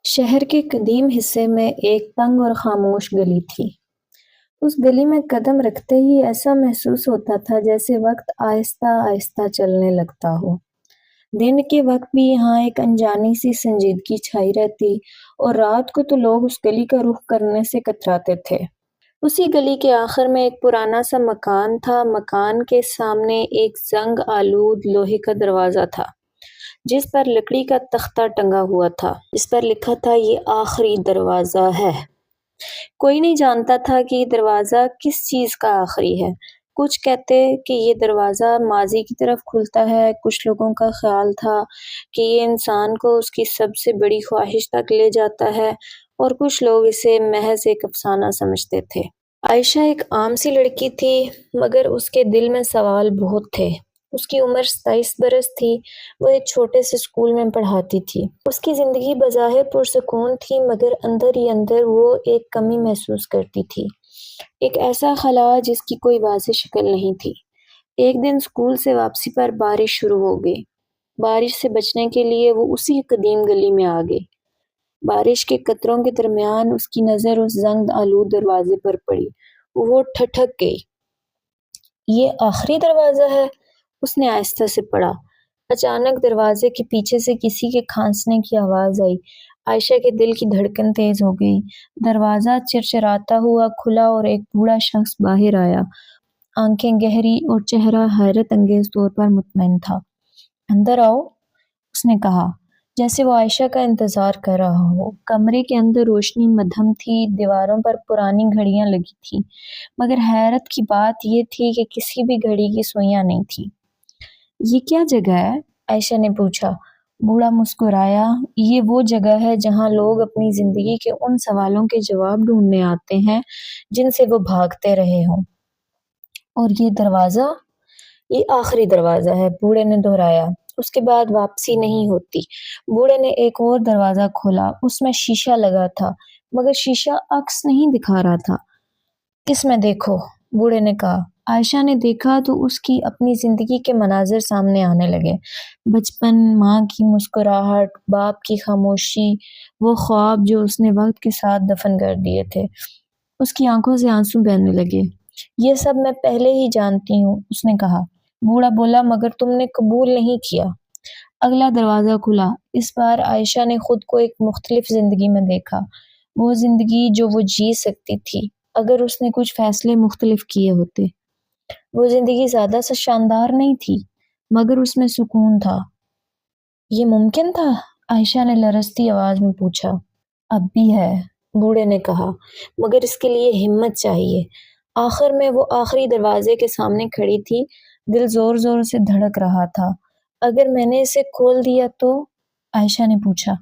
شہر کے قدیم حصے میں ایک تنگ اور خاموش گلی تھی۔ اس گلی میں قدم رکھتے ہی ایسا محسوس ہوتا تھا جیسے وقت آہستہ آہستہ چلنے لگتا ہو۔ دن کے وقت بھی یہاں ایک انجانی سی سنجیدگی چھائی رہتی اور رات کو تو لوگ اس گلی کا رخ کرنے سے کتراتے تھے۔ اسی گلی کے آخر میں ایک پرانا سا مکان تھا۔ مکان کے سامنے ایک زنگ آلود لوہے کا دروازہ تھا جس پر لکڑی کا تختہ ٹنگا ہوا تھا، جس پر لکھا تھا یہ آخری دروازہ ہے۔ کوئی نہیں جانتا تھا کہ یہ دروازہ کس چیز کا آخری ہے۔ کچھ کہتے کہ یہ دروازہ ماضی کی طرف کھلتا ہے، کچھ لوگوں کا خیال تھا کہ یہ انسان کو اس کی سب سے بڑی خواہش تک لے جاتا ہے، اور کچھ لوگ اسے محض ایک افسانہ سمجھتے تھے۔ عائشہ ایک عام سی لڑکی تھی، مگر اس کے دل میں سوال بہت تھے۔ اس کی عمر 27 برس تھی۔ وہ ایک چھوٹے سے اسکول میں پڑھاتی تھی۔ اس کی زندگی بظاہر پرسکون تھی، مگر اندر ہی اندر وہ ایک کمی محسوس کرتی تھی، ایک ایسا خلا جس کی کوئی واضح شکل نہیں تھی۔ ایک دن اسکول سے واپسی پر بارش شروع ہو گئی۔ بارش سے بچنے کے لیے وہ اسی قدیم گلی میں آ گئی۔ بارش کے قطروں کے درمیان اس کی نظر اس زنگ آلود دروازے پر پڑی۔ وہ ٹھٹک گئی۔ یہ آخری دروازہ ہے؟ اس نے آہستہ سے پڑھا۔ اچانک دروازے کے پیچھے سے کسی کے کھانسنے کی آواز آئی۔ عائشہ کے دل کی دھڑکن تیز ہو گئی۔ دروازہ چرچراتا ہوا کھلا اور ایک بوڑھا شخص باہر آیا۔ آنکھیں گہری اور چہرہ حیرت انگیز طور پر مطمئن تھا۔ اندر آؤ، اس نے کہا، جیسے وہ عائشہ کا انتظار کر رہا ہو۔ کمرے کے اندر روشنی مدھم تھی، دیواروں پر پرانی گھڑیاں لگی تھیں، مگر حیرت کی بات یہ تھی کہ کسی بھی گھڑی کی سوئیاں نہیں تھیں۔ یہ کیا جگہ ہے؟ عائشہ نے پوچھا۔ بوڑھا مسکرایا۔ یہ وہ جگہ ہے جہاں لوگ اپنی زندگی کے ان سوالوں کے جواب ڈھونڈنے آتے ہیں جن سے وہ بھاگتے رہے ہوں۔ اور یہ دروازہ؟ یہ آخری دروازہ ہے، بوڑھے نے دہرایا۔ اس کے بعد واپسی نہیں ہوتی۔ بوڑھے نے ایک اور دروازہ کھولا۔ اس میں شیشہ لگا تھا، مگر شیشہ عکس نہیں دکھا رہا تھا۔ اس میں دیکھو، بوڑھے نے کہا۔ عائشہ نے دیکھا تو اس کی اپنی زندگی کے مناظر سامنے آنے لگے۔ بچپن، ماں کی مسکراہٹ، باپ کی خاموشی، وہ خواب جو اس نے وقت کے ساتھ دفن کر دیے تھے۔ اس کی آنکھوں سے آنسو بہنے لگے۔ یہ سب میں پہلے ہی جانتی ہوں، اس نے کہا۔ بوڑھا بولا، مگر تم نے قبول نہیں کیا۔ اگلا دروازہ کھلا۔ اس بار عائشہ نے خود کو ایک مختلف زندگی میں دیکھا۔ وہ زندگی جو وہ جی سکتی تھی اگر اس نے کچھ فیصلے مختلف کیے ہوتے۔ وہ زندگی زیادہ سے شاندار نہیں تھی، مگر اس میں سکون تھا۔ یہ ممکن تھا؟ عائشہ نے لرزتی آواز میں پوچھا۔ اب بھی ہے، بوڑھے نے کہا، مگر اس کے لیے ہمت چاہیے۔ آخر میں وہ آخری دروازے کے سامنے کھڑی تھی۔ دل زور زور سے دھڑک رہا تھا۔ اگر میں نے اسے کھول دیا تو؟ عائشہ نے پوچھا۔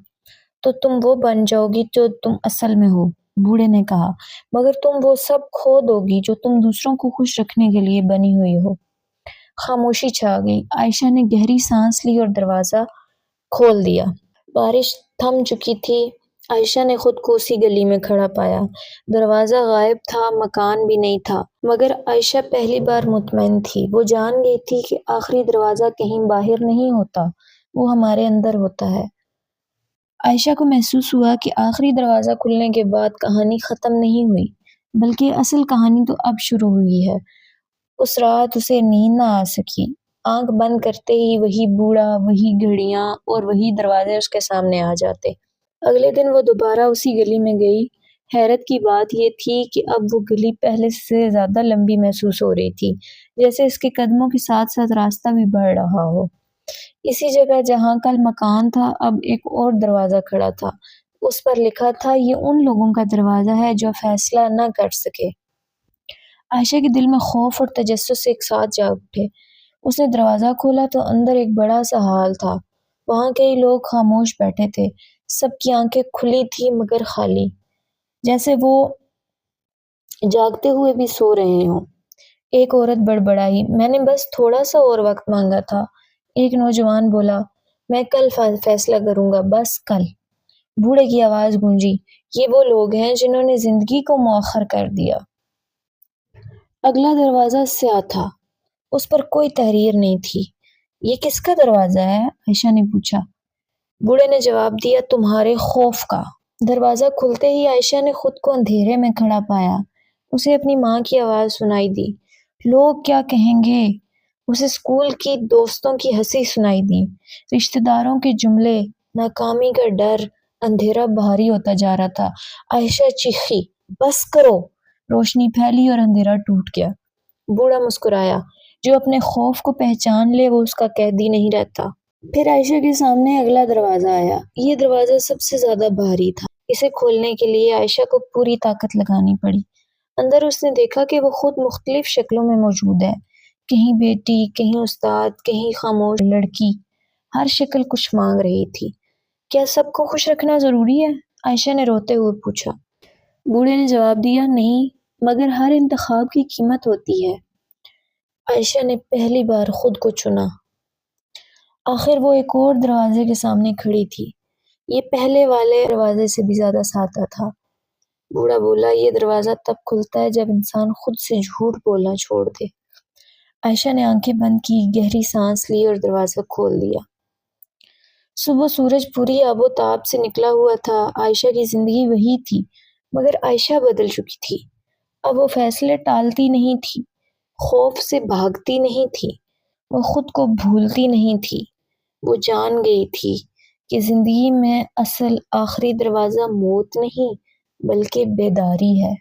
تو تم وہ بن جاؤ گی جو تم اصل میں ہو، بوڑھے نے کہا، مگر تم وہ سب کھو دو گی جو تم دوسروں کو خوش رکھنے کے لیے بنی ہوئی ہو۔ خاموشی چھا گئی۔ عائشہ نے گہری سانس لی اور دروازہ کھول دیا۔ بارش تھم چکی تھی۔ عائشہ نے خود کو اسی گلی میں کھڑا پایا۔ دروازہ غائب تھا، مکان بھی نہیں تھا، مگر عائشہ پہلی بار مطمئن تھی۔ وہ جان گئی تھی کہ آخری دروازہ کہیں باہر نہیں ہوتا، وہ ہمارے اندر ہوتا ہے۔ عائشہ کو محسوس ہوا کہ آخری دروازہ کھلنے کے بعد کہانی ختم نہیں ہوئی، بلکہ اصل کہانی تو اب شروع ہوئی ہے۔ اس رات اسے نیند نہ آ سکی۔ آنکھ بند کرتے ہی وہی بوڑھا، وہی گھڑیاں اور وہی دروازے اس کے سامنے آ جاتے۔ اگلے دن وہ دوبارہ اسی گلی میں گئی۔ حیرت کی بات یہ تھی کہ اب وہ گلی پہلے سے زیادہ لمبی محسوس ہو رہی تھی، جیسے اس کے قدموں کے ساتھ ساتھ راستہ بھی بڑھ رہا ہو۔ اسی جگہ جہاں کل مکان تھا، اب ایک اور دروازہ کھڑا تھا۔ اس پر لکھا تھا، یہ ان لوگوں کا دروازہ ہے جو فیصلہ نہ کر سکے۔ عائشہ کے دل میں خوف اور تجسس ایک ساتھ جاگ اٹھے۔ اس نے دروازہ کھولا تو اندر ایک بڑا سا ہال تھا۔ وہاں کئی لوگ خاموش بیٹھے تھے۔ سب کی آنکھیں کھلی تھی مگر خالی، جیسے وہ جاگتے ہوئے بھی سو رہے ہوں۔ ایک عورت بڑبڑائی، میں نے بس تھوڑا سا اور وقت مانگا تھا۔ ایک نوجوان بولا، میں کل فیصلہ کروں گا، بس کل۔ بوڑھے کی آواز گونجی، یہ وہ لوگ ہیں جنہوں نے زندگی کو مؤخر کر دیا۔ اگلا دروازہ سیاہ تھا۔ اس پر کوئی تحریر نہیں تھی۔ یہ کس کا دروازہ ہے؟ عائشہ نے پوچھا۔ بوڑھے نے جواب دیا، تمہارے خوف کا۔ دروازہ کھلتے ہی عائشہ نے خود کو اندھیرے میں کھڑا پایا۔ اسے اپنی ماں کی آواز سنائی دی، لوگ کیا کہیں گے؟ اسے اسکول کی دوستوں کی ہنسی سنائی دی، رشتہ داروں کے جملے، ناکامی کا ڈر۔ اندھیرا بھاری ہوتا جا رہا تھا۔ عائشہ چیخی، بس کرو! روشنی پھیلی اور اندھیرا ٹوٹ گیا۔ بوڑھا مسکرایا، جو اپنے خوف کو پہچان لے وہ اس کا قیدی نہیں رہتا۔ پھر عائشہ کے سامنے اگلا دروازہ آیا۔ یہ دروازہ سب سے زیادہ بھاری تھا۔ اسے کھولنے کے لیے عائشہ کو پوری طاقت لگانی پڑی۔ اندر اس نے دیکھا کہ وہ خود مختلف شکلوں میں موجود ہے، کہیں بیٹی، کہیں استاد، کہیں خاموش لڑکی۔ ہر شکل کچھ مانگ رہی تھی۔ کیا سب کو خوش رکھنا ضروری ہے؟ عائشہ نے روتے ہوئے پوچھا۔ بوڑھے نے جواب دیا، نہیں، مگر ہر انتخاب کی قیمت ہوتی ہے۔ عائشہ نے پہلی بار خود کو چنا۔ آخر وہ ایک اور دروازے کے سامنے کھڑی تھی۔ یہ پہلے والے دروازے سے بھی زیادہ سادہ تھا۔ بوڑھا بولا، یہ دروازہ تب کھلتا ہے جب انسان خود سے جھوٹ بولنا چھوڑ دے۔ عائشہ نے آنکھیں بند کی، گہری سانس لی اور دروازہ کھول دیا۔ صبح سورج پوری آب و تاب سے نکلا ہوا تھا۔ عائشہ کی زندگی وہی تھی، مگر عائشہ بدل چکی تھی۔ اب وہ فیصلے ٹالتی نہیں تھی، خوف سے بھاگتی نہیں تھی، وہ خود کو بھولتی نہیں تھی۔ وہ جان گئی تھی کہ زندگی میں اصل آخری دروازہ موت نہیں بلکہ بیداری ہے۔